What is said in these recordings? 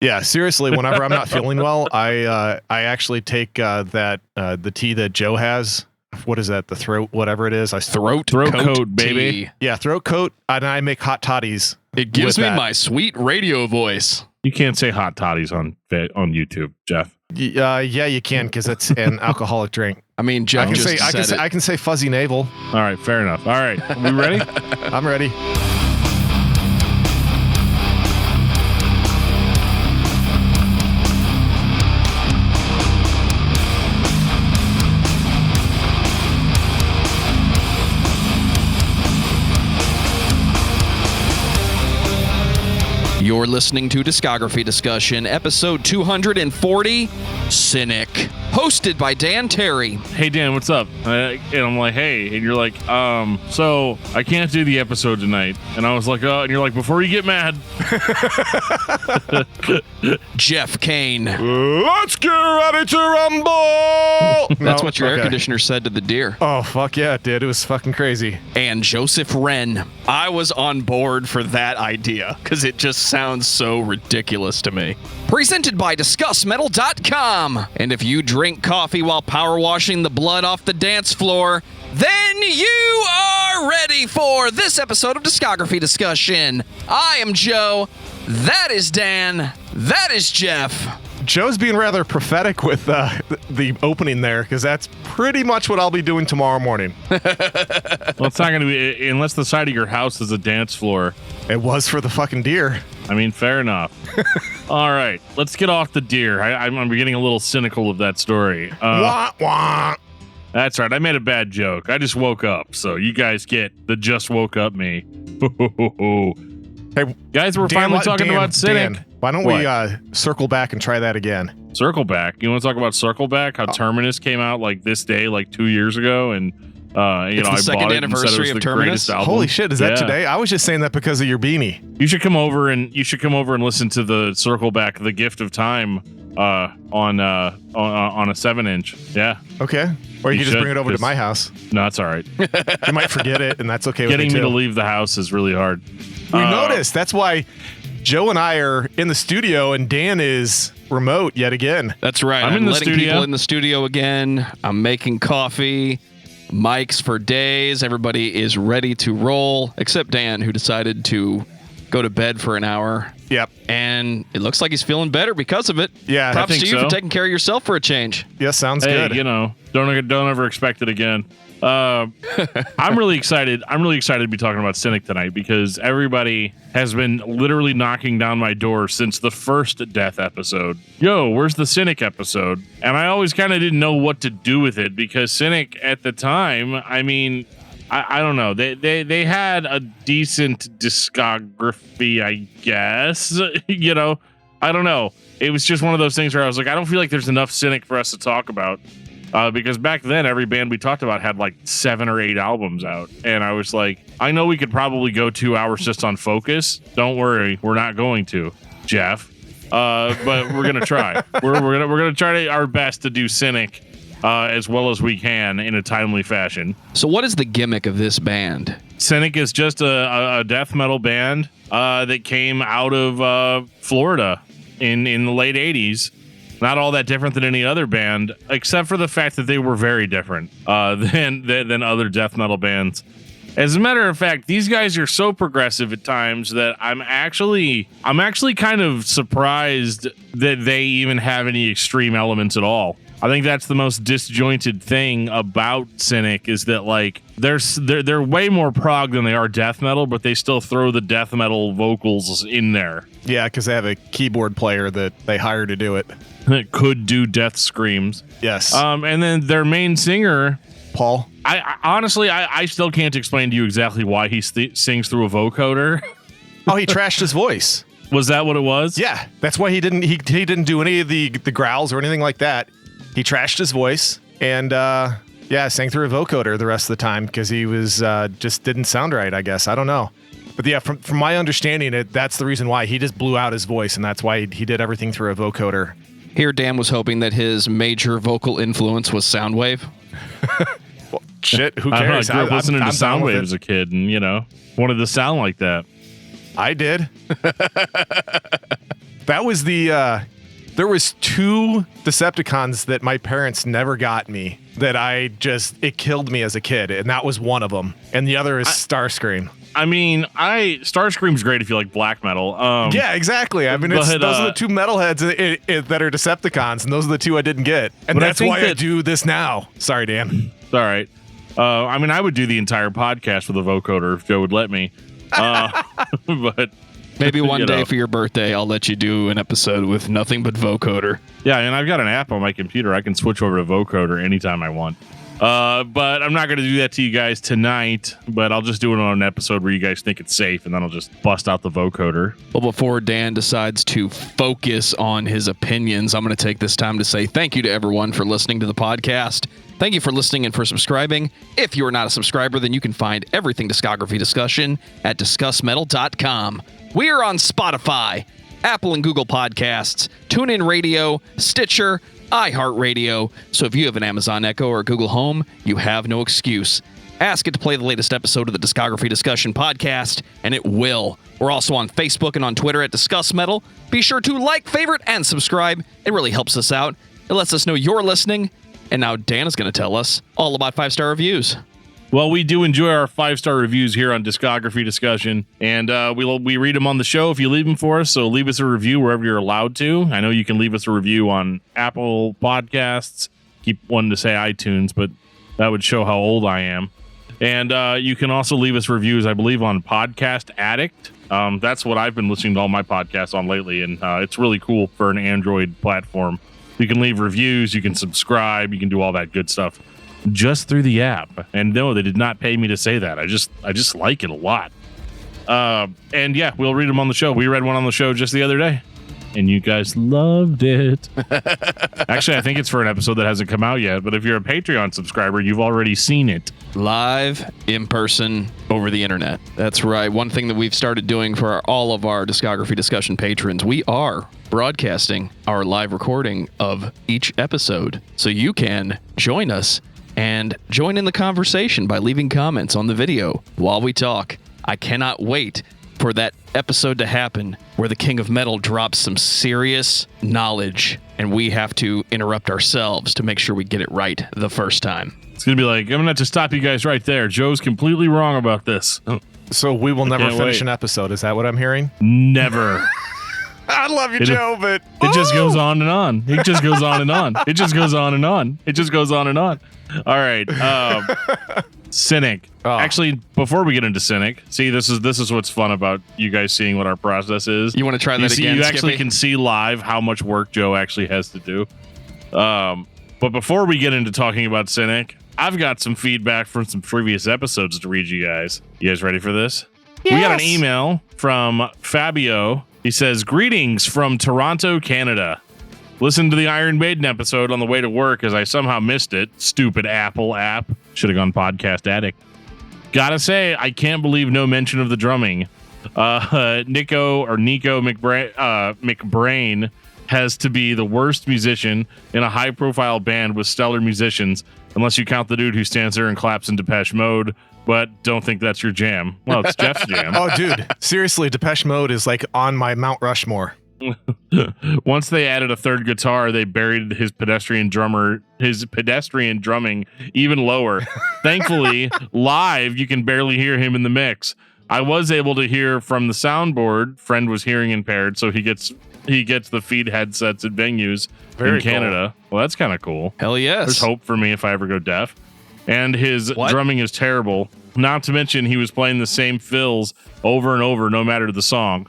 Yeah, seriously, whenever I'm not feeling well, I actually take the tea that Joe has. What is that? The throat, whatever it is. Throat coat, baby. Tea. Yeah, throat coat, and I make hot toddies. It gives me my sweet radio voice. You can't say hot toddies on YouTube, Geoff. Yeah, you can because it's an alcoholic drink. I mean, Geoff I can say fuzzy navel. All right, fair enough. All right, are we ready? I'm ready. You're listening to Discography Discussion, episode 240, Cynic, hosted by Dan Terry. Hey, Dan, what's up? And I'm like, hey. And you're like, so I can't do the episode tonight. And I was like, oh, and you're like, before you get mad. Geoff Kane. Let's get ready to rumble! That's what your air conditioner said to the deer. Oh, fuck yeah, it did. It was fucking crazy. And Joseph Wren. I was on board for that idea, because it just sounds so ridiculous to me. Presented by DiscussMetal.com. And if you drink coffee while power washing the blood off the dance floor, then you are ready for this episode of Discography Discussion. I am Joe. That is Dan. That is Geoff. Joe's being rather prophetic with the opening there, because that's pretty much what I'll be doing tomorrow morning. Well, it's not going to be, unless the side of your house is a dance floor. It was for the fucking deer. I mean, fair enough. All right, let's get off the deer. I'm getting a little cynical of that story. Wah, wah. That's right. I made a bad joke. I just woke up, so you guys get the just woke up me. Hey, guys, we're finally talking about Cynic. Dan, why don't we circle back and try that again? Circle back? You want to talk about Circle Back? How Terminus came out like this day, like 2 years ago, and it's the second anniversary of Terminus. Holy shit! Is that today? I was just saying that because of your beanie. You should come over and listen to the Circle Back, the Gift of Time, on a 7-inch. Yeah. Okay. Or you can just bring it over to my house. No, that's all right. You might forget it, and that's okay. Getting with me to leave the house is really hard. We noticed. That's why Joe and I are in the studio, and Dan is remote yet again. That's right. I'm in the letting studio. People in the studio again. I'm making coffee. Mics for days. Everybody is ready to roll, except Dan, who decided to go to bed for an hour. Yep. And it looks like he's feeling better because of it. Yeah. Props to you for taking care of yourself for a change. Yeah, sounds good. You know, don't ever expect it again. I'm really excited. I'm really excited to be talking about Cynic tonight because everybody has been literally knocking down my door since the first Death episode. Yo, where's the Cynic episode? And I always kind of didn't know what to do with it because Cynic at the time, I mean, I don't know. They had a decent discography, I guess. You know, I don't know. It was just one of those things where I was like, I don't feel like there's enough Cynic for us to talk about. Because back then, every band we talked about had like 7 or 8 albums out. And I was like, I know we could probably go 2 hours just on Focus. Don't worry, we're not going to, Geoff. But we're going to try. We're going to try our best to do Cynic as well as we can in a timely fashion. So what is the gimmick of this band? Cynic is just a death metal band that came out of Florida in the late 80s. Not all that different than any other band, except for the fact that they were very different than other death metal bands. As a matter of fact, these guys are so progressive at times that I'm actually kind of surprised that they even have any extreme elements at all. I think that's the most disjointed thing about Cynic is that like they're way more prog than they are death metal, but they still throw the death metal vocals in there. Yeah, because they have a keyboard player that they hire to do it. That could do death screams. Yes. And then their main singer, Paul. I honestly still can't explain to you exactly why he sings through a vocoder. Oh, he trashed his voice. Was that what it was? Yeah, that's why he didn't do any of the growls or anything like that. He trashed his voice and sang through a vocoder the rest of the time because he was just didn't sound right, I guess. I don't know. But yeah, from my understanding, that's the reason why. He just blew out his voice, and that's why he did everything through a vocoder. Here, Dan was hoping that his major vocal influence was Soundwave. Well, shit, who cares? I grew up listening to Soundwave as a kid and, you know, wanted to sound like that. I did. That was the there was 2 Decepticons that my parents never got me that it killed me as a kid, and that was one of them. And the other is Starscream. I mean, Starscream's great if you like black metal. Yeah, exactly. I mean, those are the 2 metalheads that are Decepticons, and those are the 2 I didn't get. And that's why I do this now. Sorry, Dan. It's all right. I mean, I would do the entire podcast with a vocoder if Joe would let me. But maybe one day for your birthday, I'll let you do an episode with nothing but vocoder. Yeah, and I've got an app on my computer. I can switch over to vocoder anytime I want. But I'm not going to do that to you guys tonight, but I'll just do it on an episode where you guys think it's safe, and then I'll just bust out the vocoder. Well, before Dan decides to focus on his opinions, I'm going to take this time to say thank you to everyone for listening to the podcast. Thank you for listening and for subscribing. If you are not a subscriber, then you can find everything Discography Discussion at discussmetal.com. We are on Spotify, Apple and Google Podcasts, TuneIn Radio, Stitcher, iHeartRadio. So if you have an Amazon Echo or a Google Home, you have no excuse. Ask it to play the latest episode of the Discography Discussion podcast, and it will. We're also on Facebook and on Twitter at Discuss Metal. Be sure to like, favorite, and subscribe. It really helps us out. It lets us know you're listening. And now Dan is going to tell us all about 5-star reviews. Well, we do enjoy our 5-star reviews here on Discography Discussion, and we read them on the show if you leave them for us, so leave us a review wherever you're allowed to. I know you can leave us a review on Apple Podcasts. Keep wanting to say iTunes, but that would show how old I am. And you can also leave us reviews, I believe, on Podcast Addict. That's what I've been listening to all my podcasts on lately, and it's really cool for an Android platform. You can leave reviews, you can subscribe, you can do all that good stuff just through the app. And no, they did not pay me to say that. I just like it a lot. And yeah, we'll read them on the show. We read one on the show just the other day, and you guys loved it. Actually, I think it's for an episode that hasn't come out yet, but if you're a Patreon subscriber, you've already seen it. Live, in person, over the internet. That's right. One thing that we've started doing for all of our Discography Discussion patrons, we are broadcasting our live recording of each episode. So you can join us and join in the conversation by leaving comments on the video while we talk. I cannot wait for that episode to happen where the King of Metal drops some serious knowledge and we have to interrupt ourselves to make sure we get it right the first time. It's going to be like, I'm going to have to stop you guys right there. Joe's completely wrong about this. So we will never finish an episode. Is that what I'm hearing? Never. I love you, Joe, but... It just goes on and on. It just goes on and on. It just goes on and on. It just goes on and on. All right. Cynic. Oh. Actually, before we get into Cynic, see, this is what's fun about you guys seeing what our process is. You want to try that again, You Skippy? actually can see live how much work Joe actually has to do. But before we get into talking about Cynic, I've got some feedback from some previous episodes to read you guys. You guys ready for this? Yes. We got an email from Fabio. He says, "Greetings from Toronto, Canada. Listen to the Iron Maiden episode on the way to work as I somehow missed it. Stupid Apple app. Should have gone Podcast Addict. Gotta say, I can't believe no mention of the drumming. Nico McBrain has to be the worst musician in a high-profile band with stellar musicians, unless you count the dude who stands there and claps in Depeche Mode, but don't think that's your jam. Well, it's Geoff's jam. Oh, dude. Seriously, Depeche Mode is like on my Mount Rushmore. Once they added a third guitar, they buried his pedestrian drumming even lower. Thankfully, live, you can barely hear him in the mix. I was able to hear from the soundboard. Friend was hearing impaired, so he gets the feed headsets at venues in Canada. Cool. Well, that's kind of cool. Hell yes. There's hope for me if I ever go deaf. And his drumming is terrible. Not to mention, he was playing the same fills over and over, no matter the song.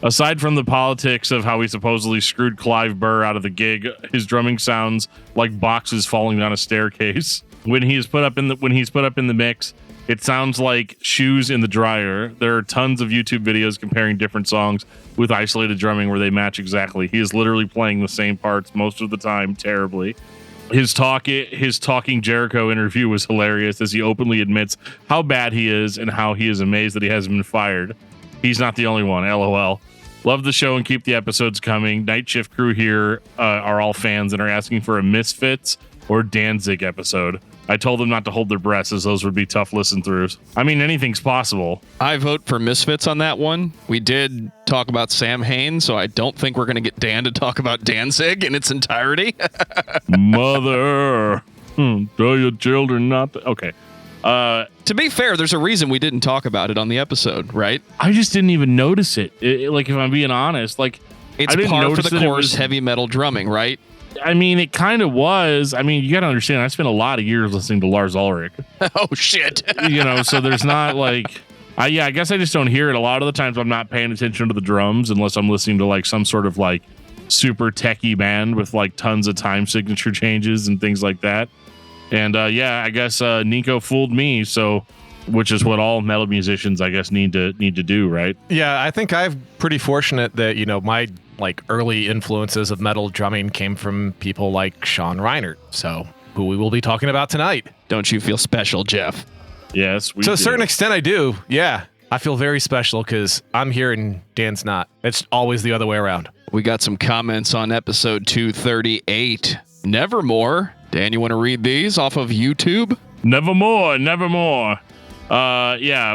Aside from the politics of how he supposedly screwed Clive Burr out of the gig, his drumming sounds like boxes falling down a staircase. When he's put up in the mix, it sounds like shoes in the dryer. There are tons of YouTube videos comparing different songs with isolated drumming where they match exactly. He is literally playing the same parts most of the time terribly. His Talking Jericho interview was hilarious as he openly admits how bad he is and how he is amazed that he hasn't been fired. He's not the only one, LOL. Love the show and keep the episodes coming. Night Shift crew here are all fans and are asking for a Misfits or Danzig episode. I told them not to hold their breaths, as those would be tough listen-throughs. I mean, anything's possible. I vote for Misfits on that one. We did talk about Sam Hain, so I don't think we're going to get Dan to talk about Danzig in its entirety. Mother, tell your children not to... Okay. To be fair, there's a reason we didn't talk about it on the episode, right? I just didn't even notice it. Like, if I'm being honest, like... It's I didn't par for notice the that it course was- heavy metal drumming, right? I mean, it kind of was. I mean, you got to understand, I spent a lot of years listening to Lars Ulrich. Oh, shit. So there's not like... I guess I just don't hear it. A lot of the times I'm not paying attention to the drums unless I'm listening to like some sort of like super techie band with like tons of time signature changes and things like that. And I guess Nico fooled me. So, which is what all metal musicians, I guess, need to do, right? Yeah, I think I'm pretty fortunate that, my like early influences of metal drumming came from people like Sean Reinert, so who we will be talking about tonight. Don't you feel special, Geoff? Yes, we To a do. certain extent, I do. Yeah, I feel very special because I'm here and Dan's not. It's always the other way around. We got some comments on episode 238. Nevermore. Dan, you want to read these off of YouTube? Nevermore.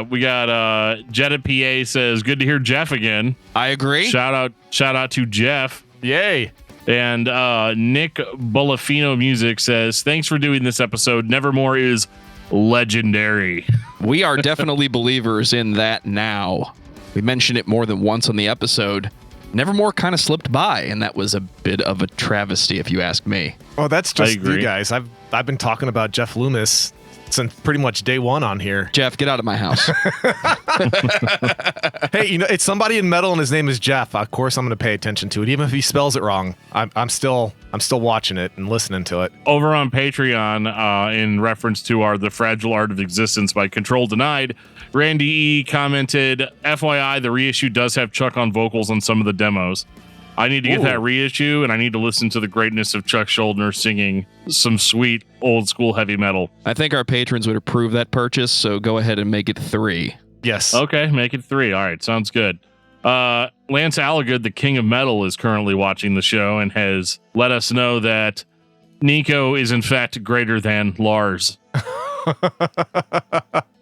We got Jetta PA says, good to hear Geoff again. I agree. Shout out to Geoff. Yay. And Nick Bolafino Music says, thanks for doing this episode. Nevermore is legendary. We are definitely believers in that now. We mentioned it more than once on the episode. Nevermore kind of slipped by, and that was a bit of a travesty, if you ask me. Well, that's just agree. you guys. I've been talking about Jeff Loomis since pretty much day one on here. Geoff, get out of my house. Hey, it's somebody in metal and his name is Jeff. Of course, I'm going to pay attention to it, even if he spells it wrong. I'm still watching it and listening to it. Over on Patreon, in reference to The Fragile Art of Existence by Control Denied, Randy E commented, FYI, the reissue does have Chuck on vocals on some of the demos. I need to get that reissue, and I need to listen to the greatness of Chuck Schuldiner singing some sweet old school heavy metal. I think our patrons would approve that purchase, so go ahead and make it 3. Yes. Okay, make it 3. All right, sounds good. Lance Allagood, the king of metal, is currently watching the show and has let us know that Nico is in fact greater than Lars.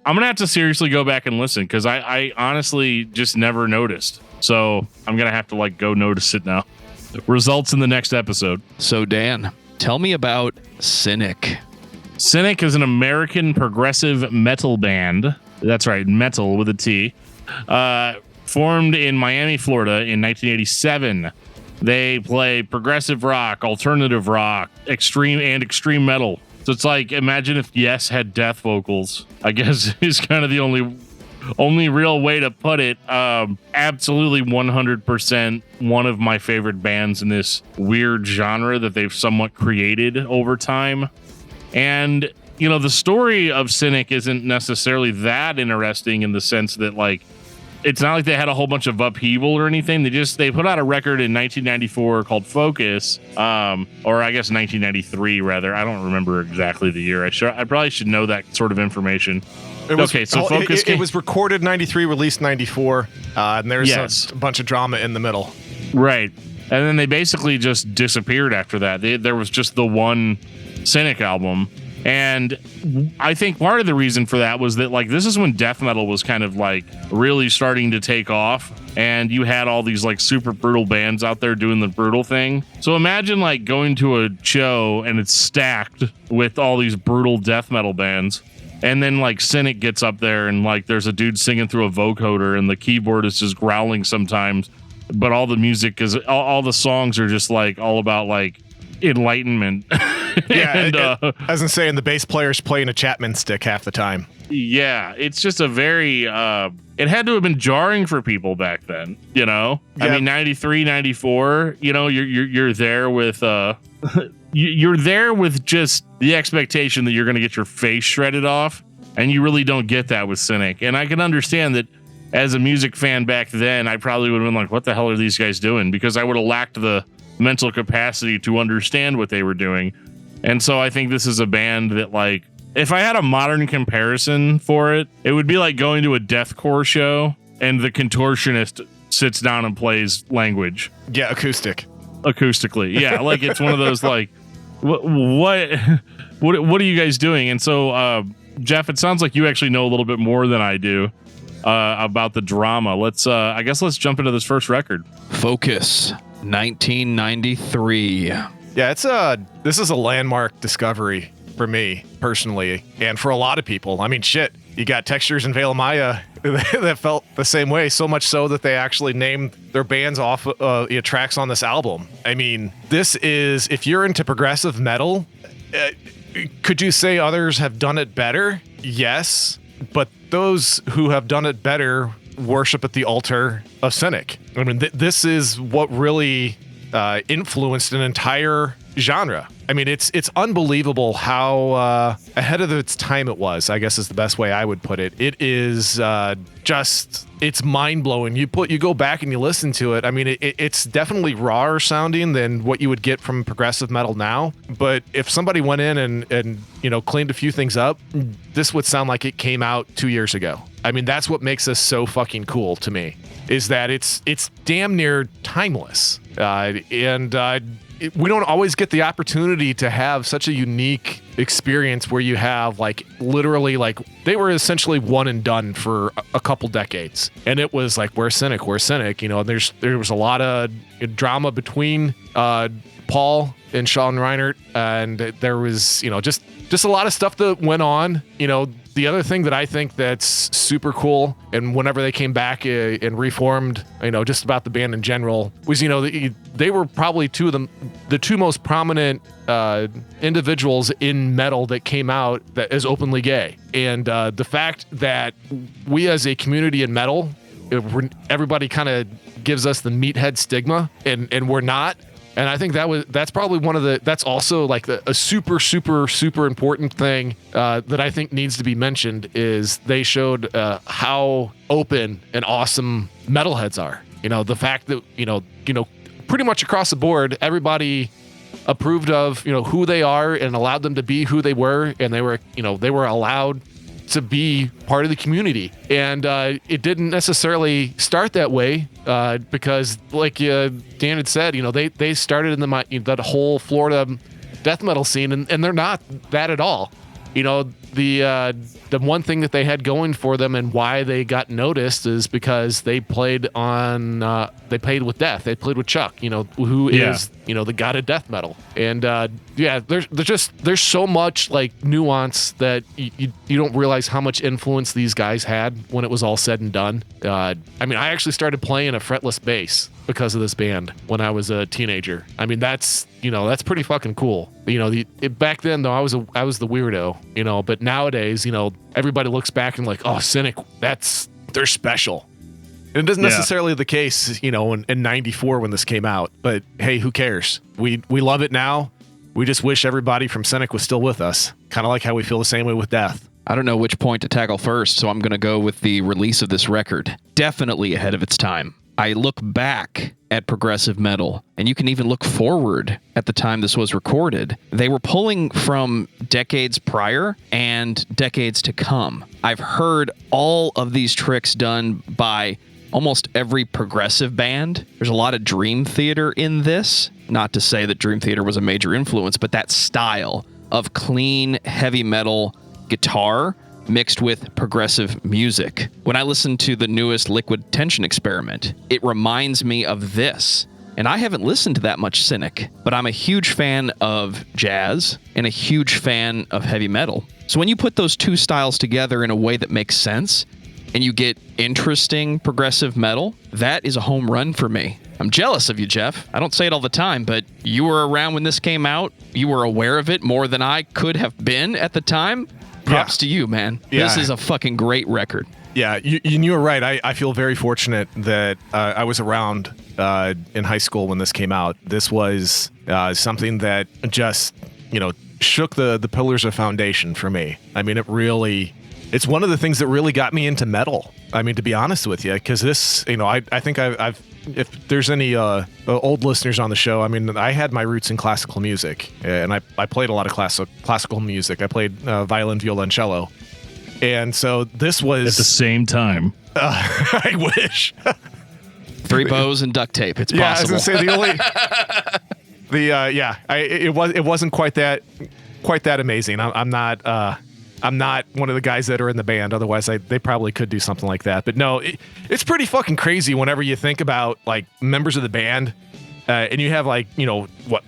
I'm gonna have to seriously go back and listen because I honestly just never noticed. So I'm gonna have to go notice it now. Results in the next episode. So Dan, tell me about Cynic. Cynic is an American progressive metal band. That's right, metal with a T. Formed in Miami, Florida in 1987. They play progressive rock, alternative rock, extreme extreme metal. So it's like, imagine if Yes had death vocals, I guess is kind of the only real way to put it. Absolutely 100% one of my favorite bands in this weird genre that they've somewhat created over time. And, the story of Cynic isn't necessarily that interesting in the sense that, it's not like they had a whole bunch of upheaval or anything. They put out a record in 1994 called Focus, or I guess 1993 rather. I don't remember exactly the year. I probably should know that sort of information. Focus. It was recorded 93, released 94, and there's a bunch of drama in the middle. Right, and then they basically just disappeared after that. There was just the one Cynic album. And I think part of the reason for that was that this is when death metal was kind of really starting to take off, and you had all these super brutal bands out there doing the brutal thing. So imagine going to a show and it's stacked with all these brutal death metal bands, and then Cynic gets up there and there's a dude singing through a vocoder and the keyboard is just growling sometimes, but all the music is all the songs are just all about enlightenment. Yeah, and, as in saying the bass player's playing a Chapman stick half the time. Yeah, it's just a very it had to have been jarring for people back then, I mean 93, 94, you're there with you're there with just the expectation that you're going to get your face shredded off, and you really don't get that with Cynic. And I can understand that as a music fan back then, I probably would have been what the hell are these guys doing? Because I would have lacked the mental capacity to understand what they were doing. And so I think this is a band that if I had a modern comparison for it, it would be like going to a deathcore show and the contortionist sits down and plays Language. Yeah, acoustically. Yeah, it's one of those what are you guys doing? And so, Geoff, it sounds like you actually know a little bit more than I do about the drama. Let's jump into this first record. Focus, 1993. Yeah, this is a landmark discovery for me personally, and for a lot of people. I mean, shit, you got Textures and Veil Maya that felt the same way, so much so that they actually named their bands off tracks on this album. I mean, this is, if you're into progressive metal, could you say others have done it better? Yes, but those who have done it better worship at the altar of Cynic. I mean, this is what really influenced an entire genre. I mean, it's unbelievable how ahead of its time it was, I guess is the best way I would put it. It is it's mind-blowing. You go back and you listen to it. I mean, it's definitely rawer sounding than what you would get from progressive metal now. But if somebody went in and cleaned a few things up, this would sound like it came out 2 years ago. I mean, that's what makes this so fucking cool to me, is that it's damn near timeless. We don't always get the opportunity to have such a unique experience where you have literally they were essentially one and done for a couple decades, and it was like, we're Cynic. There was a lot of drama between Paul and Sean Reinert, and there was just a lot of stuff that went on. The other thing that I think that's super cool, and whenever they came back and reformed, just about the band in general, was, they were probably the two most prominent individuals in metal that came out that is openly gay. And the fact that we as a community in metal, everybody kind of gives us the meathead stigma, and we're not. And I think that's probably that's also a super, super, super important thing that I think needs to be mentioned, is they showed how open and awesome metalheads are. The fact that, pretty much across the board, everybody approved of, who they are and allowed them to be who they were. And they were allowed to be part of the community. And it didn't necessarily start that way because, like Dan had said, they started in that whole Florida death metal scene, and they're not that at all. The one thing that they had going for them and why they got noticed is because they played with Death. They played with Chuck, who is the god of death metal. And there's so much nuance that you don't realize how much influence these guys had when it was all said and done. I actually started playing a fretless bass because of this band when I was a teenager. I mean, that's pretty fucking cool. Back then though, I was the weirdo, but nowadays, everybody looks back and oh, Cynic, they're special. And it isn't necessarily the case, in 94 when this came out, but hey, who cares? We love it now. We just wish everybody from Cynic was still with us. Kind of like how we feel the same way with Death. I don't know which point to tackle first, so I'm going to go with the release of this record. Definitely ahead of its time. I look back at progressive metal, and you can even look forward at the time this was recorded. They were pulling from decades prior and decades to come. I've heard all of these tricks done by almost every progressive band. There's a lot of Dream Theater in this. Not to say that Dream Theater was a major influence, but that style of clean, heavy metal guitar mixed with progressive music. When I listen to the newest Liquid Tension Experiment, it reminds me of this. And I haven't listened to that much Cynic, but I'm a huge fan of jazz and a huge fan of heavy metal. So when you put those two styles together in a way that makes sense, and you get interesting progressive metal, that is a home run for me. I'm jealous of you, Geoff. I don't say it all the time, but you were around when this came out. You were aware of it more than I could have been at the time. Props to you, man. Yeah. This is a fucking great record. Yeah, you were right. I feel very fortunate that I was around in high school when this came out. This was something that just, shook the pillars of foundation for me. I mean, it's one of the things that really got me into metal. I mean, to be honest with you, because this, I think I've if there's any old listeners on the show, I mean, I had my roots in classical music, and I played a lot of classical music. I played violin, violoncello, and so this was at the same time. I wish. 3 bows and duct tape. It's possible. Yeah, I was gonna say It wasn't quite that amazing. I'm not one of the guys that are in the band. Otherwise, they probably could do something like that. But no, it's pretty fucking crazy whenever you think about like members of the band, and you have like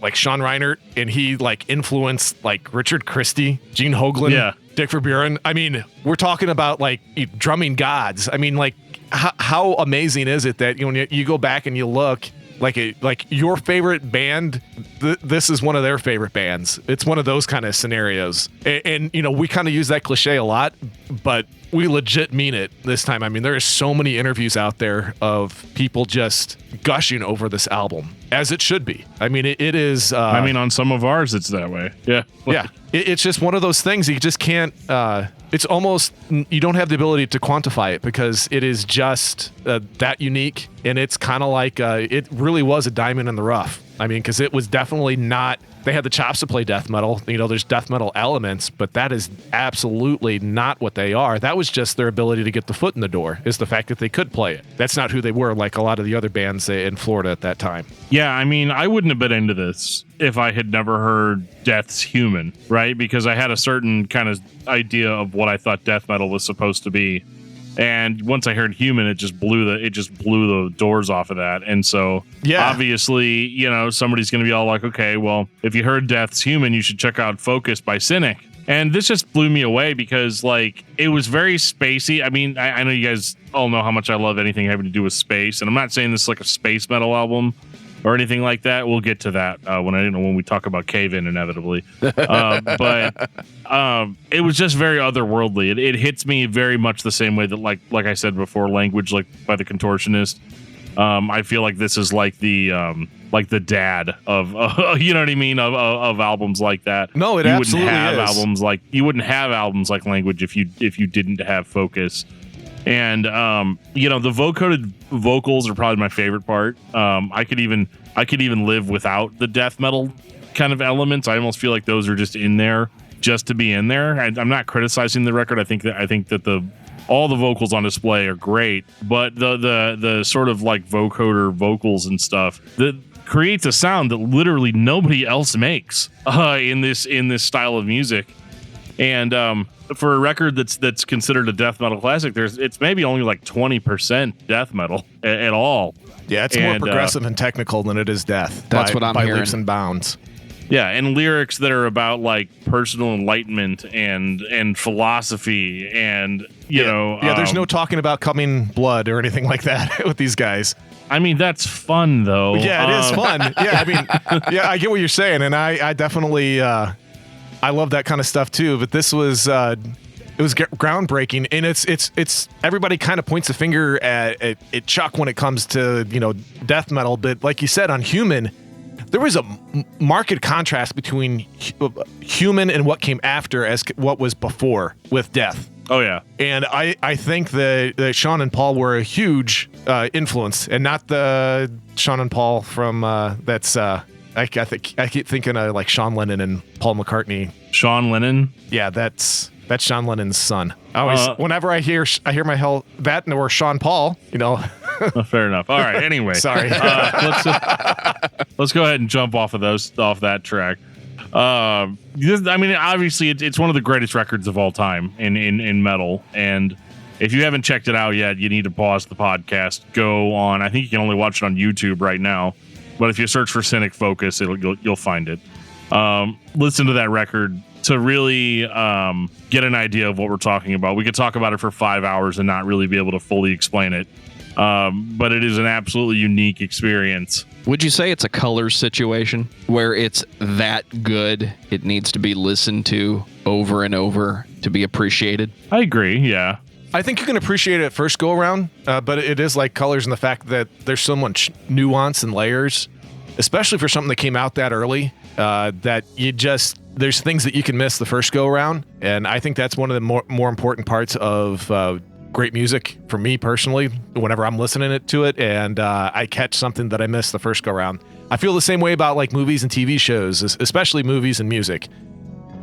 like Sean Reinert, and he like influenced like Richard Christie, Gene Hoglan, Dick Verburen. I mean, we're talking about like drumming gods. I mean, like how amazing is it that when you go back and you look. Like your favorite band, this is one of their favorite bands. It's one of those kind of scenarios. And we kind of use that cliche a lot, but we legit mean it this time. I mean, there are so many interviews out there of people just gushing over this album, as it should be. I mean, it is... on some of ours, it's that way. Yeah. Yeah. It's just one of those things you just can't... it's almost... You don't have the ability to quantify it because it is just that unique, and it's kind of like... it really was a diamond in the rough. I mean, because it was definitely not... They had the chops to play death metal. There's death metal elements, but that is absolutely not what they are. That was just their ability to get the foot in the door, is the fact that they could play it. That's not who they were, like a lot of the other bands in Florida at that time. Yeah, I mean, I wouldn't have been into this if I had never heard Death's Human, right? Because I had a certain kind of idea of what I thought death metal was supposed to be. And once I heard Human, it just blew the doors off of that. And so obviously, somebody's going to be all like, okay, well, if you heard Death's Human, you should check out Focus by Cynic. And this just blew me away because like it was very spacey. I mean, I know you guys all know how much I love anything having to do with space. And I'm not saying this is like a space metal album or anything like that. We'll get to that when we talk about Cave In inevitably. But it was just very otherworldly. It hits me very much the same way that like I said before, Language like by the Contortionist. I feel like this is like the dad of you know what I mean of albums like that. No, it absolutely is. You wouldn't have albums like Language if you didn't have Focus. And the vocoded vocals are probably my favorite part. I could even live without the death metal kind of elements. I almost feel like those are just in there just to be in there. I'm not criticizing the record. I think that all the vocals on display are great, but the sort of like vocoder vocals and stuff that creates a sound that literally nobody else makes in this style of music. And for a record that's considered a death metal classic, it's maybe only like 20% death metal at all. Yeah, it's more progressive and technical than it is death. That's what I'm hearing. By leaps and bounds. Yeah, and lyrics that are about like personal enlightenment and philosophy and there's no talking about coming blood or anything like that with these guys. I mean, that's fun though. Yeah, it is fun. Yeah, I mean, I get what you're saying, and I definitely I love that kind of stuff too. But this was it was groundbreaking, and it's everybody kind of points a finger at Chuck when it comes to death metal, but like you said on Human, there was a marked contrast between Human and what came after as what was before with Death. Oh yeah, and I think that Sean and Paul were a huge influence, and not the Sean and Paul from that's. I keep thinking of like Sean Lennon and Paul McCartney. Sean Lennon? Yeah, that's Sean Lennon's son. I always, whenever I hear my that or Sean Paul, Fair enough. All right. Anyway, sorry. Let's go ahead and jump off that track. I mean, obviously, it's one of the greatest records of all time in metal, and if you haven't checked it out yet, you need to pause the podcast. Go on. I think you can only watch it on YouTube right now. But if you search for Cynic Focus, you'll find it. Listen to that record to really get an idea of what we're talking about. We could talk about it for 5 hours and not really be able to fully explain it. But it is an absolutely unique experience. Would you say it's a color situation where it's that good, it needs to be listened to over and over to be appreciated? I agree, yeah. I think you can appreciate it at first go around, but it is like Colors in the fact that there's so much nuance and layers, especially for something that came out that early, that there's things that you can miss the first go around. And I think that's one of the more important parts of great music for me personally, whenever I'm listening to it and I catch something that I missed the first go around. I feel the same way about like movies and TV shows, especially movies and music.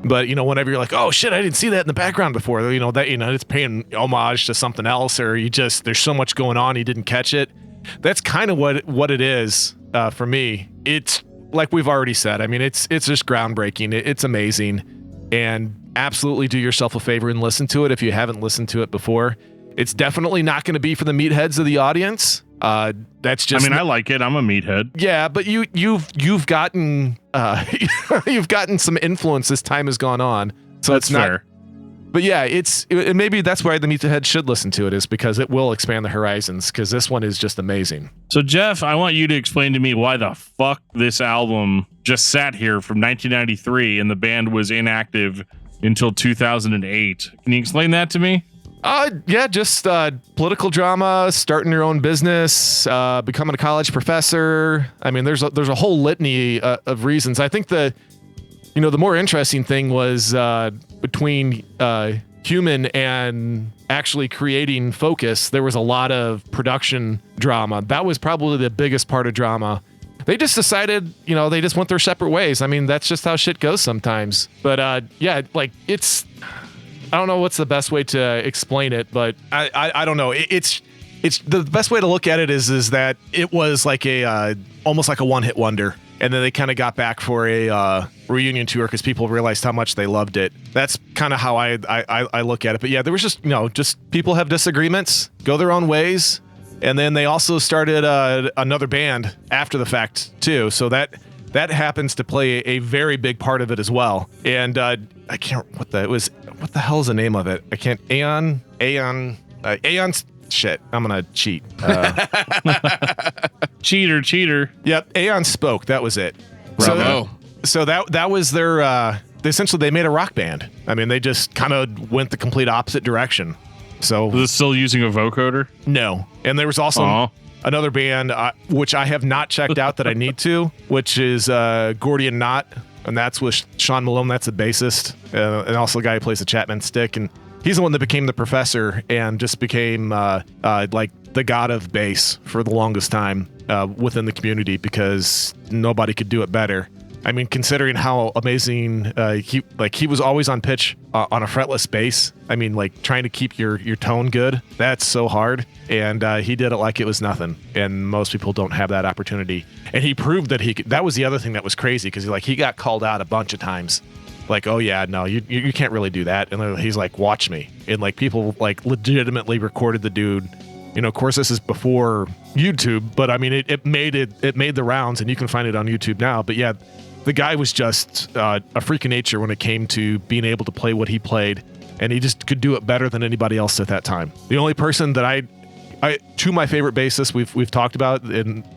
But, whenever you're like, oh, shit, I didn't see that in the background before, it's paying homage to something else, or there's so much going on, you didn't catch it. That's kind of what it is for me. It's like we've already said, I mean, it's just groundbreaking. It's amazing, and absolutely do yourself a favor and listen to it if you haven't listened to it before. It's definitely not going to be for the meatheads of the audience. That's just. I mean, I like it. I'm a meathead. Yeah, but you've gotten you've gotten some influence as time has gone on. So That's it's not fair. But yeah, maybe that's why the meathead should listen to it, is because it will expand the horizons, because this one is just amazing. So Geoff, I want you to explain to me why the fuck this album just sat here from 1993 and the band was inactive until 2008. Can you explain that to me? Yeah, just political drama, starting your own business, becoming a college professor. I mean, there's a whole litany of reasons. I think the more interesting thing was between Human and actually creating Focus, there was a lot of production drama. That was probably the biggest part of drama. They just decided, they just went their separate ways. I mean, that's just how shit goes sometimes. But yeah, like I don't know what's the best way to explain it, but I don't know. It's the best way to look at it is that it was like almost like a one-hit wonder. And then they kind of got back for a reunion tour because people realized how much they loved it. That's kind of how I look at it. But yeah, there was just people have disagreements, go their own ways. And then they also started another band after the fact too. So that happens to play a very big part of it as well. And I can't, what the hell is the name of it? I can't, Aeon's shit. I'm going to cheat. Cheater. Yep. Aeon Spoke. That was it. Bravo. So that was their, essentially they made a rock band. I mean, they just kind of went the complete opposite direction. So Was it still using a vocoder? no. And there was also another band, which I have not checked out that I need to, which is Gordian Knot. And that's with Sean Malone. That's a bassist. And also a guy who plays the Chapman stick. And he's the one that became the professor and just became like the god of bass for the longest time within the community, because nobody could do it better. I mean, considering how amazing he was always on pitch on a fretless bass. I mean, like trying to keep your tone good. That's so hard. And he did it like it was nothing. And most people don't have that opportunity. And he proved that he could. That was the other thing that was crazy, because he got called out a bunch of times. Like, oh yeah, no, you can't really do that. And he's like, watch me. And like people like legitimately recorded the dude. Of course, this is before YouTube, but I mean, it made the rounds, and you can find it on YouTube now. But yeah, the guy was just a freak of nature when it came to being able to play what he played, and he just could do it better than anybody else at that time. The only person that I two my favorite bassists we've talked about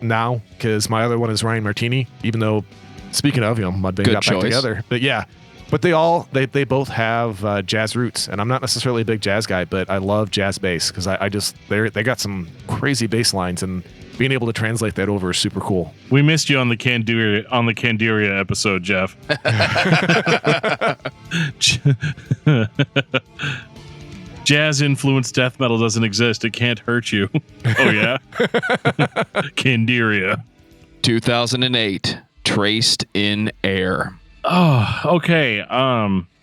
now, because my other one is Ryan Martini. Even though, speaking of, Mudbang got back together, but yeah. But they both have jazz roots, and I'm not necessarily a big jazz guy, but I love jazz bass, because they got some crazy bass lines, and being able to translate that over is super cool. We missed you on the Candiria episode, Geoff. Jazz influenced death metal doesn't exist. It can't hurt you. Oh yeah, Candiria. 2008, Traced in Air. Oh, okay.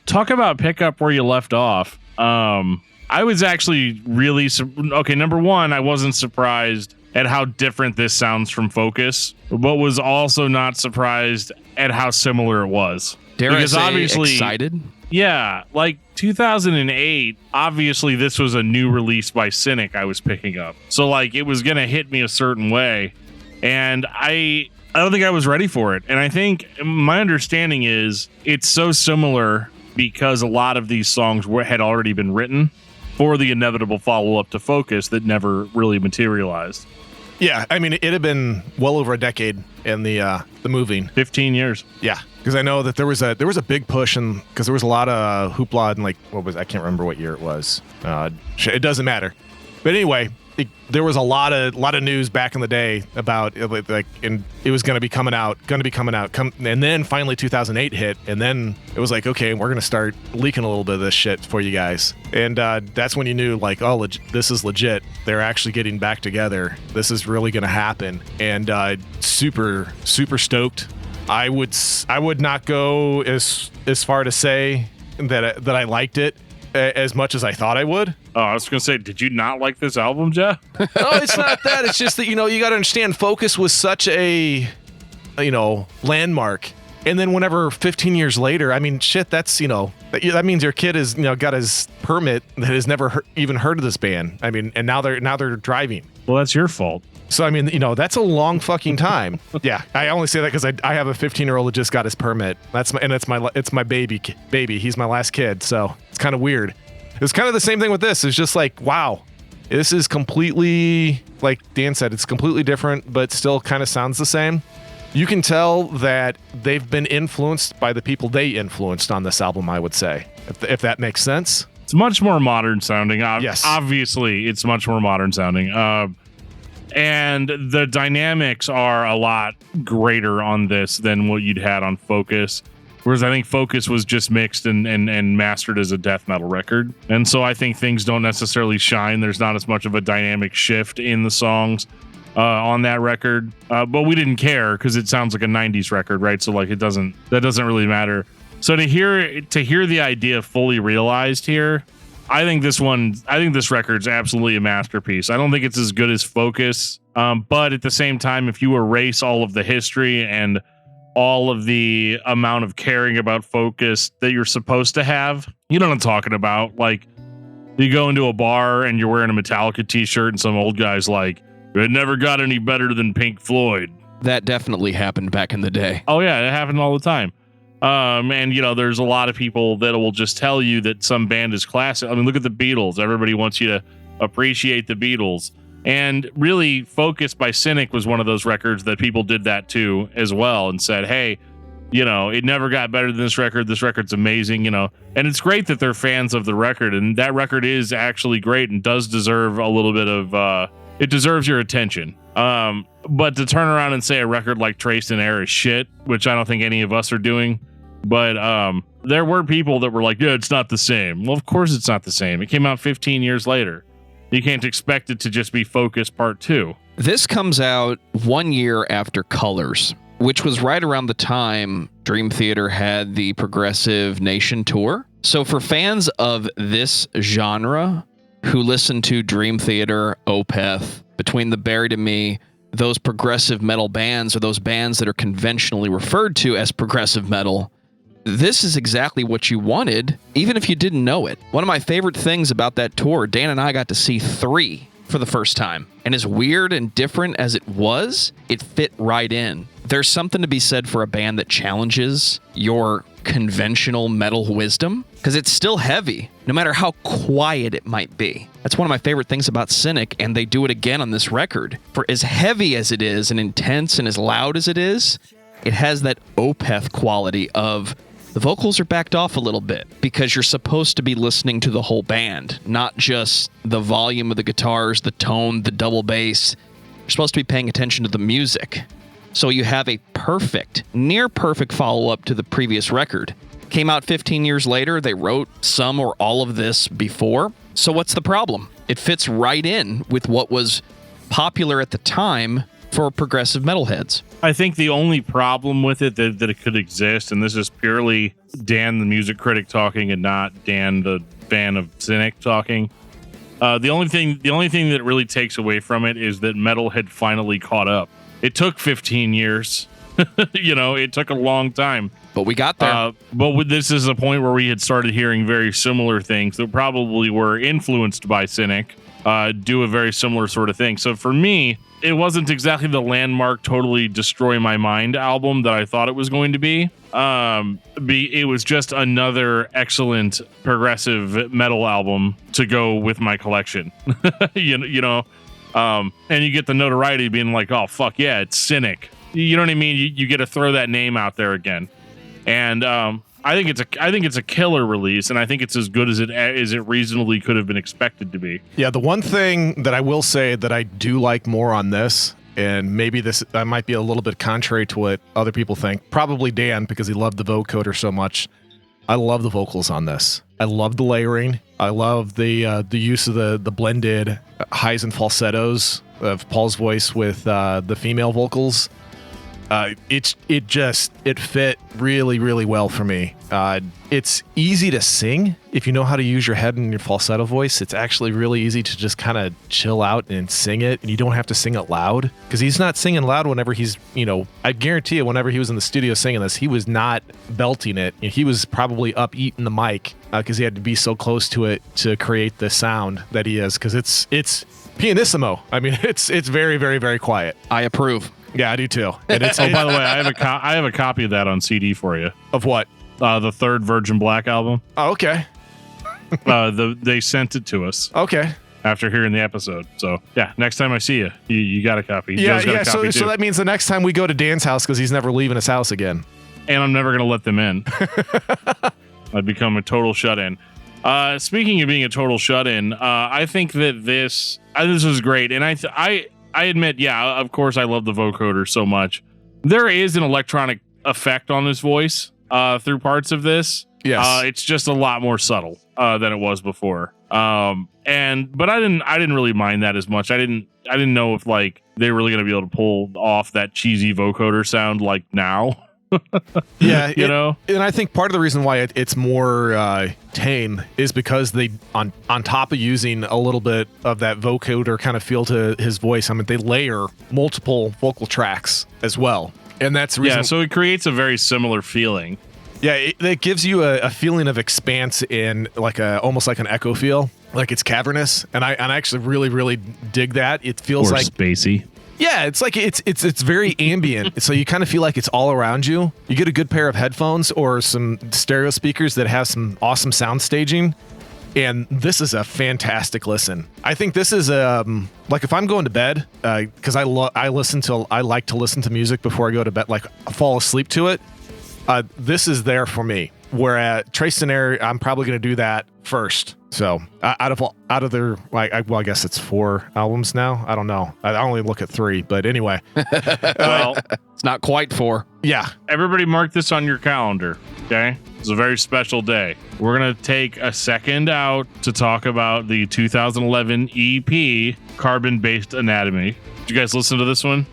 Talk about pick up where you left off. I was actually really okay. Number one, I wasn't surprised at how different this sounds from Focus, but was also not surprised at how similar it was. Dare I say excited? Yeah, like 2008. Obviously, this was a new release by Cynic I was picking up, so like it was gonna hit me a certain way, and I don't think I was ready for it. And I think my understanding is it's so similar because a lot of these songs had already been written for the inevitable follow-up to Focus that never really materialized. Yeah, I mean, it had been well over a decade in the moving. 15 years. Yeah, because I know that there was a big push, and because there was a lot of hoopla, and I can't remember what year it was. It doesn't matter. But anyway, there was a lot of news back in the day about and it was going to be coming out, and then finally 2008 hit, and then it was like, okay, we're going to start leaking a little bit of this shit for you guys, and that's when you knew, like, oh, this is legit. They're actually getting back together. This is really going to happen, and super stoked. I would not go as far to say that I liked it as much as I thought I would. Oh, I was going to say, did you not like this album, Geoff? No, it's not that. It's just that, you got to understand, Focus was such a landmark. And then whenever 15 years later, I mean, shit, that's, that means your kid has, got his permit that has never even heard of this band. I mean, and now they're driving. Well, that's your fault. So, I mean, that's a long fucking time. Yeah. I only say that because I have a 15-year-old that just got his permit. It's my baby. He's my last kid. So it's kind of weird. It's kind of the same thing with this. It's just like, wow, this is completely, like Dan said, it's completely different, but still kind of sounds the same. You can tell that they've been influenced by the people they influenced on this album, I would say, if that makes sense. It's much more modern sounding. Yes. Obviously, it's much more modern sounding. And the dynamics are a lot greater on this than what you'd had on Focus. Whereas I think Focus was just mixed and mastered as a death metal record. And so I think things don't necessarily shine. There's not as much of a dynamic shift in the songs on that record. But we didn't care because it sounds like a 90s record, right? So like that doesn't really matter. So to hear the idea fully realized here, I think this record's absolutely a masterpiece. I don't think it's as good as Focus. But at the same time, if you erase all of the history and all of the amount of caring about Focus that you're supposed to have, you know what I'm talking about? Like, you go into a bar and you're wearing a Metallica t-shirt and some old guy's like, it never got any better than Pink Floyd. That definitely happened back in the day. Oh yeah, it happened all the time. And there's a lot of people that will just tell you that some band is classic. I mean, look at the Beatles. Everybody wants you to appreciate the Beatles. And really, Focus by Cynic was one of those records that people did that too as well and said, hey, it never got better than this record. This record's amazing, And it's great that they're fans of the record. And that record is actually great and does deserve a little bit of, it deserves your attention. But to turn around and say a record like Traced in Air is shit, which I don't think any of us are doing. But there were people that were like, yeah, it's not the same. Well, of course it's not the same. It came out 15 years later. You can't expect it to just be Focus Part 2. This comes out 1 year after Colors, which was right around the time Dream Theater had the Progressive Nation tour. So for fans of this genre who listen to Dream Theater, Opeth, Between the Buried and Me, those progressive metal bands, or those bands that are conventionally referred to as progressive metal, this is exactly what you wanted, even if you didn't know it. One of my favorite things about that tour, Dan and I got to see 3 for the first time. And as weird and different as it was, it fit right in. There's something to be said for a band that challenges your conventional metal wisdom, because it's still heavy, no matter how quiet it might be. That's one of my favorite things about Cynic, and they do it again on this record. For as heavy as it is and intense and as loud as it is, it has that Opeth quality of the vocals are backed off a little bit because you're supposed to be listening to the whole band, not just the volume of the guitars, the tone, the double bass. You're supposed to be paying attention to the music. So you have a perfect, near perfect follow-up to the previous record. Came out 15 years later. They wrote some or all of this before. So what's the problem? It fits right in with what was popular at the time for progressive metalheads. I think the only problem with it that it could exist, and this is purely Dan, the music critic, talking, and not Dan, the fan of Cynic, talking. The only thing that really takes away from it is that metal had finally caught up. It took 15 years. It took a long time. But we got there. But this is a point where we had started hearing very similar things that probably were influenced by Cynic, do a very similar sort of thing. So for me, it wasn't exactly the landmark, totally destroy my mind album that I thought it was going to be. It was just another excellent progressive metal album to go with my collection. And you get the notoriety being like, oh, fuck yeah, it's Cynic. You know what I mean? You get to throw that name out there again. And I think it's a killer release, and I think it's as good as it reasonably could have been expected to be. Yeah, the one thing that I will say that I do like more on this, and maybe I might be a little bit contrary to what other people think, probably Dan, because he loved the vocoder so much. I love the vocals on this. I love the layering. I love the use of the blended highs and falsettos of Paul's voice with the female vocals. It fit really, really well for me. It's easy to sing if you know how to use your head and your falsetto voice. It's actually really easy to just kind of chill out and sing it, and you don't have to sing it loud because he's not singing loud whenever he's, I guarantee you, whenever he was in the studio singing this, he was not belting it. He was probably up eating the mic because he had to be so close to it to create the sound that he is, because it's pianissimo. I mean, it's very, very, very quiet. I approve. Yeah, I do too. And it's by the way, I have a copy of that on CD for you. Of what? The third Virgin Black album. Oh, okay. They sent it to us. Okay. After hearing the episode. So yeah, next time I see you, you got a copy. Yeah, yeah. So that means the next time we go to Dan's house, because he's never leaving his house again. And I'm never gonna let them in. I'd become a total shut-in. Speaking of being a total shut-in, I think that this was great, and I admit, yeah, of course, I love the vocoder so much. There is an electronic effect on this voice through parts of this. Yes, it's just a lot more subtle than it was before. But I didn't really mind that as much. I didn't know if like they were really gonna be able to pull off that cheesy vocoder sound like now. Yeah, know, and I think part of the reason why it's more tame is because they on top of using a little bit of that vocoder kind of feel to his voice, I mean, they layer multiple vocal tracks as well, and that's the reason. Yeah, so it creates a very similar feeling. Yeah, it gives you a feeling of expanse in like almost like an echo feel, like it's cavernous, and I actually really, really dig that. It feels or like spacey. Yeah, it's like it's very ambient. So you kind of feel like it's all around you. You get a good pair of headphones or some stereo speakers that have some awesome sound staging, and this is a fantastic listen. I think this is like if I'm going to bed, because I like to listen to music before I go to bed, like fall asleep to it. This is there for me. Whereas Trace and Error, I'm probably going to do that first. So out of their, like, I guess it's 4 albums now. I don't know. I only look at 3, but anyway. Well, it's not quite 4. Yeah. Everybody mark this on your calendar. Okay. It's a very special day. We're going to take a second out to talk about the 2011 EP Carbon-Based Anatomy. Did you guys listen to this one?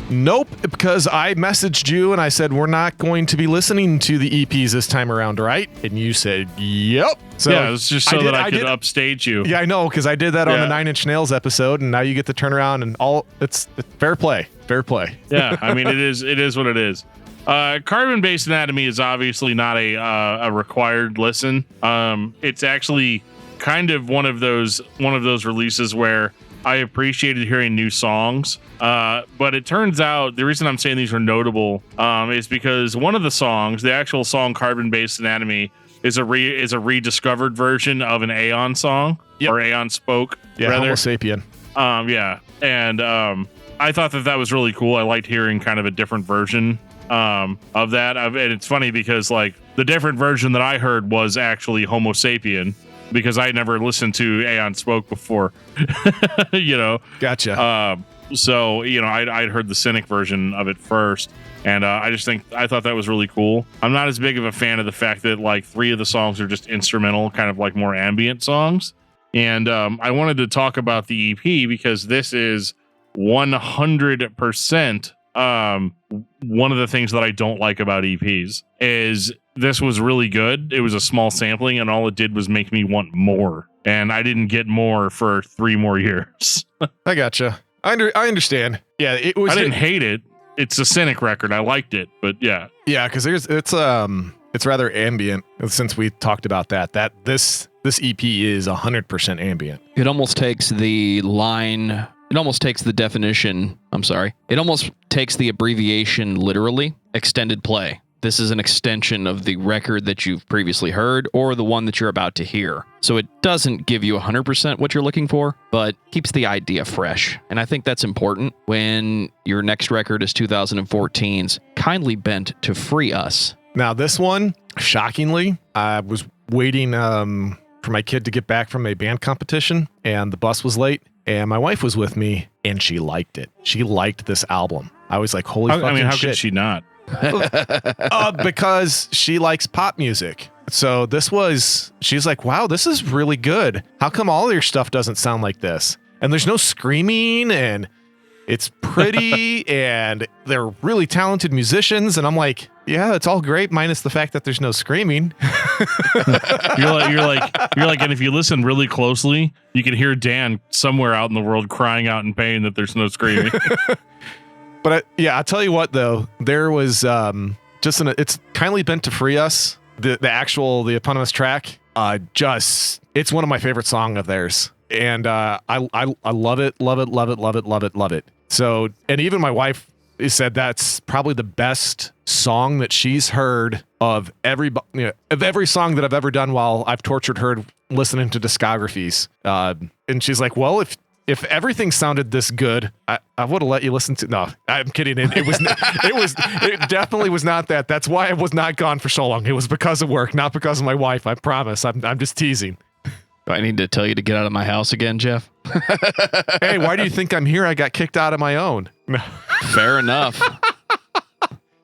Nope, because I messaged you and I said, we're not going to be listening to the EPs this time around, right? And you said, yep. So yeah, it's just so that I could upstage you. Yeah, I know, because I did that on the 9 Inch Nails episode, and now you get to turn around and it's fair play. Fair play. Yeah, I mean, it is what it is. Carbon-Based Anatomy is obviously not a required listen. It's actually kind of one of those releases where I appreciated hearing new songs, but it turns out the reason I'm saying these are notable is because one of the songs, the actual song "Carbon-Based Anatomy," is a rediscovered version of an Aeon song. Yep. Or Aeon Spoke. Yeah, rather. Homo sapien. Yeah, and I thought that was really cool. I liked hearing kind of a different version of that, and it's funny because like the different version that I heard was actually Homo sapien. Because I never listened to Aeon Spoke before, Gotcha. So I'd heard the Cynic version of it first, and I thought that was really cool. I'm not as big of a fan of the fact that like 3 of the songs are just instrumental, kind of like more ambient songs. And I wanted to talk about the EP because this is 100% one of the things that I don't like about EPs is. This was really good. It was a small sampling, and all it did was make me want more. And I didn't get more for 3 more years. I gotcha. I understand. Yeah, it was. I didn't hate it. It's a Cynic record. I liked it, but yeah. Yeah, because it's rather ambient. Since we talked about that this EP is 100% ambient. It almost takes the line. It almost takes the definition. I'm sorry. It almost takes the abbreviation literally. Extended play. This is an extension of the record that you've previously heard or the one that you're about to hear. So it doesn't give you 100% what you're looking for, but keeps the idea fresh. And I think that's important when your next record is 2014's Kindly Bent to Free Us. Now this one, shockingly, I was waiting for my kid to get back from a band competition and the bus was late and my wife was with me and she liked it. She liked this album. I was like, holy fucking shit. How could she not? Because she likes pop music. So she's like, wow, this is really good. How come all your stuff doesn't sound like this? And there's no screaming and It's pretty, and they're really talented musicians. And I'm like, yeah, it's all great, minus the fact that there's no screaming. You're like, and if you listen really closely, you can hear Dan somewhere out in the world crying out in pain that there's no screaming. But I'll tell you what, though, there was it's Kindly Bent to Free Us, the eponymous track. It's one of my favorite songs of theirs. And I love it. So, and even my wife said that's probably the best song that she's heard of every song that I've ever done while I've tortured her listening to discographies. And she's like, well, if everything sounded this good, I would have let you listen to. No, I'm kidding. It definitely was not that. That's why I was not gone for so long. It was because of work, not because of my wife. I promise. I'm just teasing. Do I need to tell you to get out of my house again, Geoff? Hey, why do you think I'm here? I got kicked out of my own. Fair enough.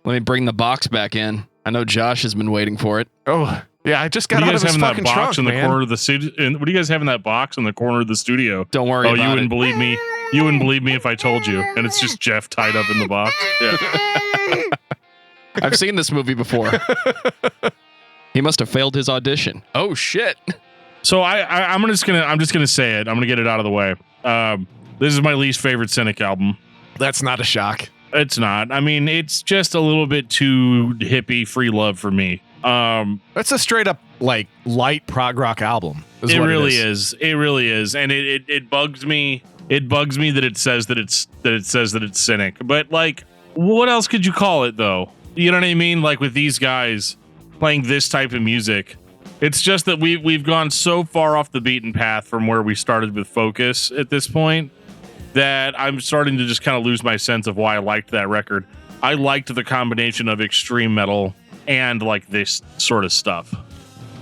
Let me bring the box back in. I know Josh has been waiting for it. Oh, yeah, I just got out of his fucking trunk, man. Corner of the studio? What do you guys have in that box in the corner of the studio? Don't worry about it. You wouldn't believe me. You wouldn't believe me if I told you. And it's just Geoff tied up in the box. Yeah. I've seen this movie before. He must have failed his audition. Oh shit. So I'm just gonna say it. I'm gonna get it out of the way. This is my least favorite Cynic album. That's not a shock. It's not. I mean, it's just a little bit too hippie free love for me. That's a straight up like light prog rock album. It really is. It really is, and it bugs me. It bugs me that it says that it's Cynic. But like, what else could you call it though? You know what I mean? Like with these guys playing this type of music. It's just that we've gone so far off the beaten path from where we started with Focus at this point that I'm starting to just kind of lose my sense of why I liked that record. I liked the combination of extreme metal and like this sort of stuff.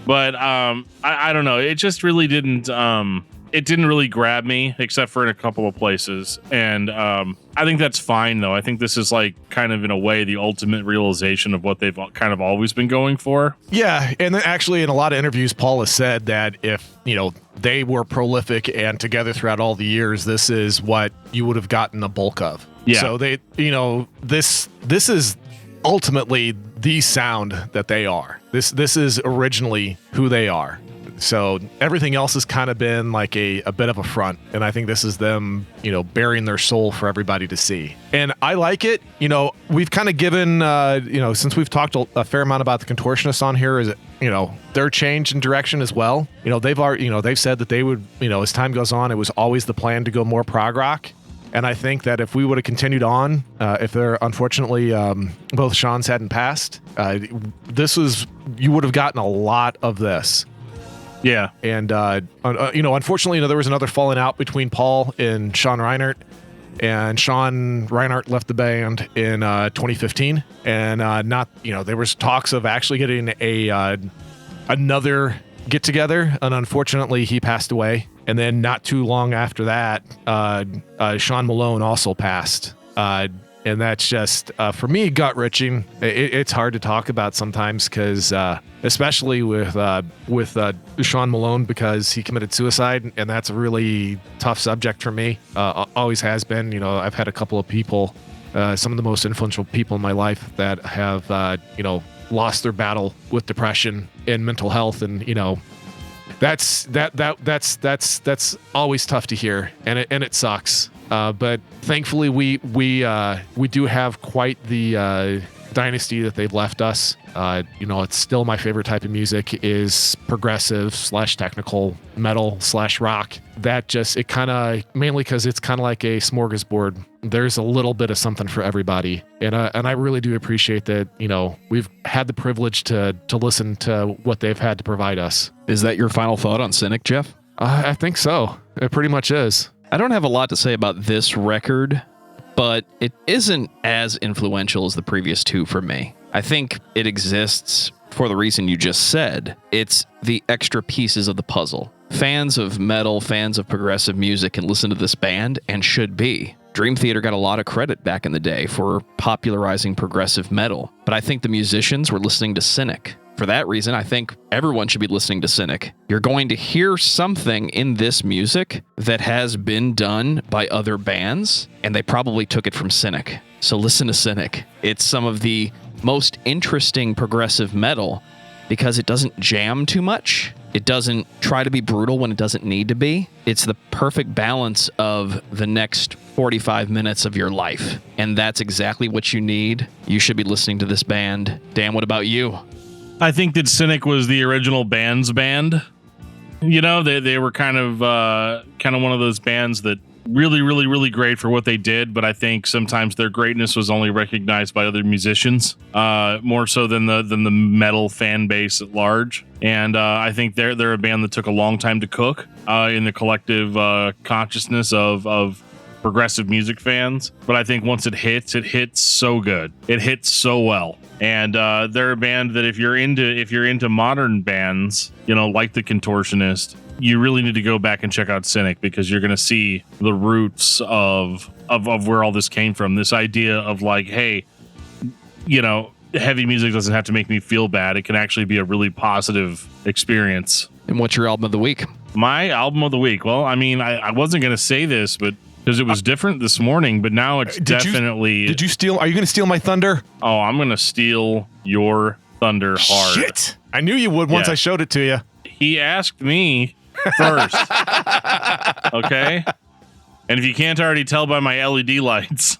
But I don't know. It just really didn't really grab me except for in a couple of places. And I think that's fine, though. I think this is like kind of in a way the ultimate realization of what they've kind of always been going for. Yeah. And then actually in a lot of interviews, Paul has said that if, they were prolific and together throughout all the years, this is what you would have gotten the bulk of. Yeah. So they, this is ultimately the sound that they are. This is originally who they are. So everything else has kind of been like a bit of a front. And I think this is them, bearing their soul for everybody to see. And I like it. We've kind of given, since we've talked a fair amount about the Contortionists on here, is their change in direction as well. They've said that they would, as time goes on, it was always the plan to go more prog rock. And I think that if we would have continued on, if they're unfortunately both Sean's hadn't passed, you would have gotten a lot of this. Yeah. And, unfortunately, there was another falling out between Paul and Sean Reinhardt. And Sean Reinhardt left the band in 2015. And there was talks of actually getting another get together. And unfortunately, he passed away. And then not too long after that, Sean Malone also passed. And that's just, for me, gut-wrenching. It's hard to talk about sometimes because, especially with Sean Malone, because he committed suicide, and that's a really tough subject for me. Always has been. I've had a couple of people, some of the most influential people in my life that have, lost their battle with depression and mental health, and that's always tough to hear, and it sucks. But thankfully, we do have quite the dynasty that they've left us. It's still my favorite type of music is progressive / technical metal / rock. It kind of, mainly because it's kind of like a smorgasbord. There's a little bit of something for everybody. And I really do appreciate that, we've had the privilege to listen to what they've had to provide us. Is that your final thought on Cynic, Geoff? I think so. It pretty much is. I don't have a lot to say about this record, but it isn't as influential as the previous two for me. I think it exists for the reason you just said. It's the extra pieces of the puzzle. Fans of metal, fans of progressive music can listen to this band and should be. Dream Theater got a lot of credit back in the day for popularizing progressive metal, but I think the musicians were listening to Cynic. for that reason, I think everyone should be listening to Cynic. You're going to hear something in this music that has been done by other bands, and they probably took it from Cynic. So listen to Cynic. It's some of the most interesting progressive metal because it doesn't jam too much. It doesn't try to be brutal when it doesn't need to be. It's the perfect balance of the next 45 minutes of your life. And that's exactly what you need. You should be listening to this band. Dan, what about you? I think that Cynic was the original band's band. You know, they were kind of one of those bands that really great for what they did, but I think sometimes their greatness was only recognized by other musicians, more so than the metal fan base at large. And I think they're a band that took a long time to cook in the collective consciousness of progressive music fans. But I think once it hits so good. It hits so well. And they're a band that if you're into modern bands, you know, like The Contortionist, you really need to go back and check out Cynic because you're going to see the roots of where all this came from. This idea of like, hey, you know, heavy music doesn't have to make me feel bad. It can actually be a really positive experience. And what's your album of the week? My album of the week. Well, I mean, I wasn't going to say this, but because it was different this morning, but now it's definitely. Did you steal? Are you going to steal my thunder? Oh, I'm going to steal your thunder hard. Shit. I knew you would once I showed it to you. He asked me first. Okay. And if you can't already tell by my LED lights,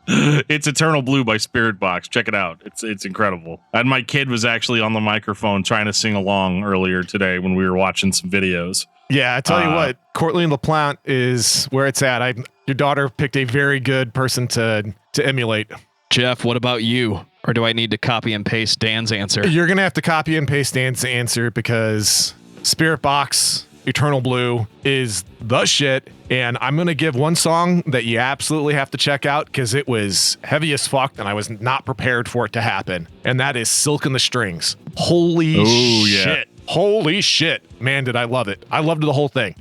it's Eternal Blue by Spiritbox. Check it out. It's incredible. And my kid was actually on the microphone trying to sing along earlier today when we were watching some videos. Yeah, I tell you what, Courtney LaPlante is where it's at. Your daughter picked a very good person to emulate. Geoff, what about you? Or do I need to copy and paste Dan's answer? You're going to have to copy and paste Dan's answer because Spiritbox, Eternal Blue is the shit. And I'm going to give one song that you absolutely have to check out because it was heavy as fuck and I was not prepared for it to happen. And that is Silk and the Strings. Holy shit. Yeah. Holy shit. Man, did I love it. I loved the whole thing.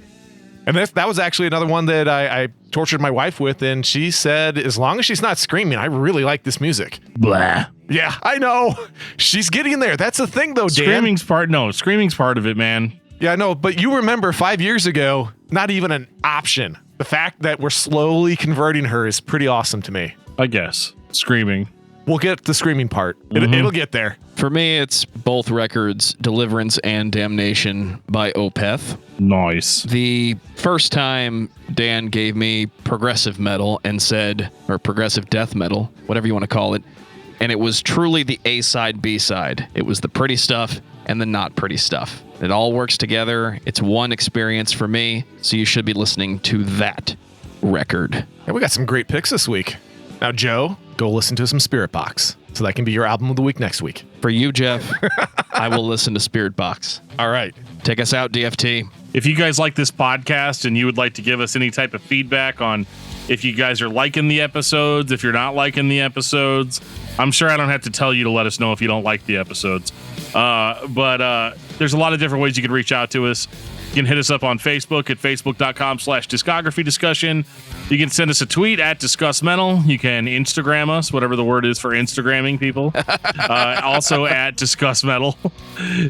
And that was actually another one that I tortured my wife with. And she said, as long as she's not screaming, I really like this music. Blah. Yeah, I know. She's getting there. That's the thing, though, Dan. Screaming's part of it, man. Yeah, I know. But you remember 5 years ago, not even an option. The fact that we're slowly converting her is pretty awesome to me. I guess. Screaming. We'll get the screaming part. It'll get there. For me, it's both records, Deliverance and Damnation by Opeth. Nice. The first time Dan gave me progressive metal and said, or progressive death metal, whatever you want to call it, and it was truly the A-side, B-side. It was the pretty stuff and the not pretty stuff. It all works together. It's one experience for me, so you should be listening to that record. And we got some great picks this week. Now, Joe, go listen to some Spiritbox, so that can be your album of the week next week. For you, Geoff, I will listen to Spiritbox. All right. Take us out, DFT. If you guys like this podcast and you would like to give us any type of feedback on if you guys are liking the episodes, if you're not liking the episodes, I'm sure I don't have to tell you to let us know if you don't like the episodes. But there's a lot of different ways you can reach out to us. You can hit us up on Facebook at facebook.com/discography discussion. You can send us a tweet at Discuss Metal. You can Instagram us, whatever the word is for Instagramming people. Also at Discuss Metal.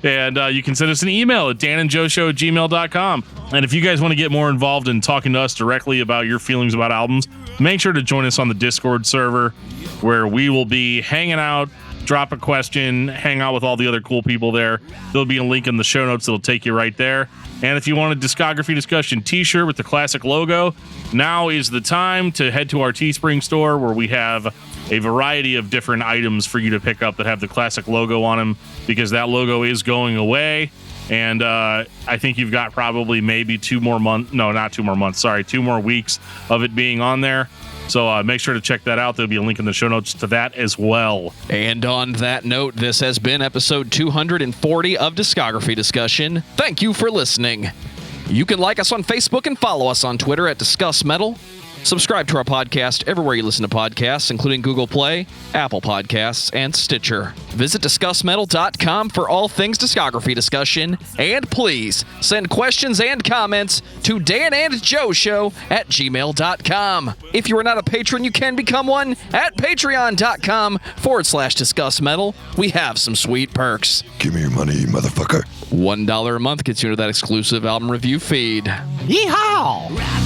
And you can send us an email at danandjoeshow@gmail.com. And if you guys want to get more involved in talking to us directly about your feelings about albums, make sure to join us on the Discord server where we will be hanging out. Drop a question, hang out with all the other cool people there. There'll be a link in the show notes that'll take you right there. And if you want a Discography Discussion t-shirt with the classic logo, now is the time to head to our Teespring store where we have a variety of different items for you to pick up that have the classic logo on them because that logo is going away. And I think you've got probably maybe 2 more weeks of it being on there. So make sure to check that out. There'll be a link in the show notes to that as well. And on that note, this has been episode 240 of Discography Discussion. Thank you for listening. You can like us on Facebook and follow us on Twitter at Discuss Metal. Subscribe to our podcast everywhere you listen to podcasts, including Google Play, Apple Podcasts, and Stitcher. Visit DiscussMetal.com for all things discography discussion, and please send questions and comments to danandjoeshow@gmail.com. If you are not a patron, you can become one at patreon.com/DiscussMetal. We have some sweet perks. Give me your money, you motherfucker. $1 a month gets you into that exclusive album review feed. Yeehaw!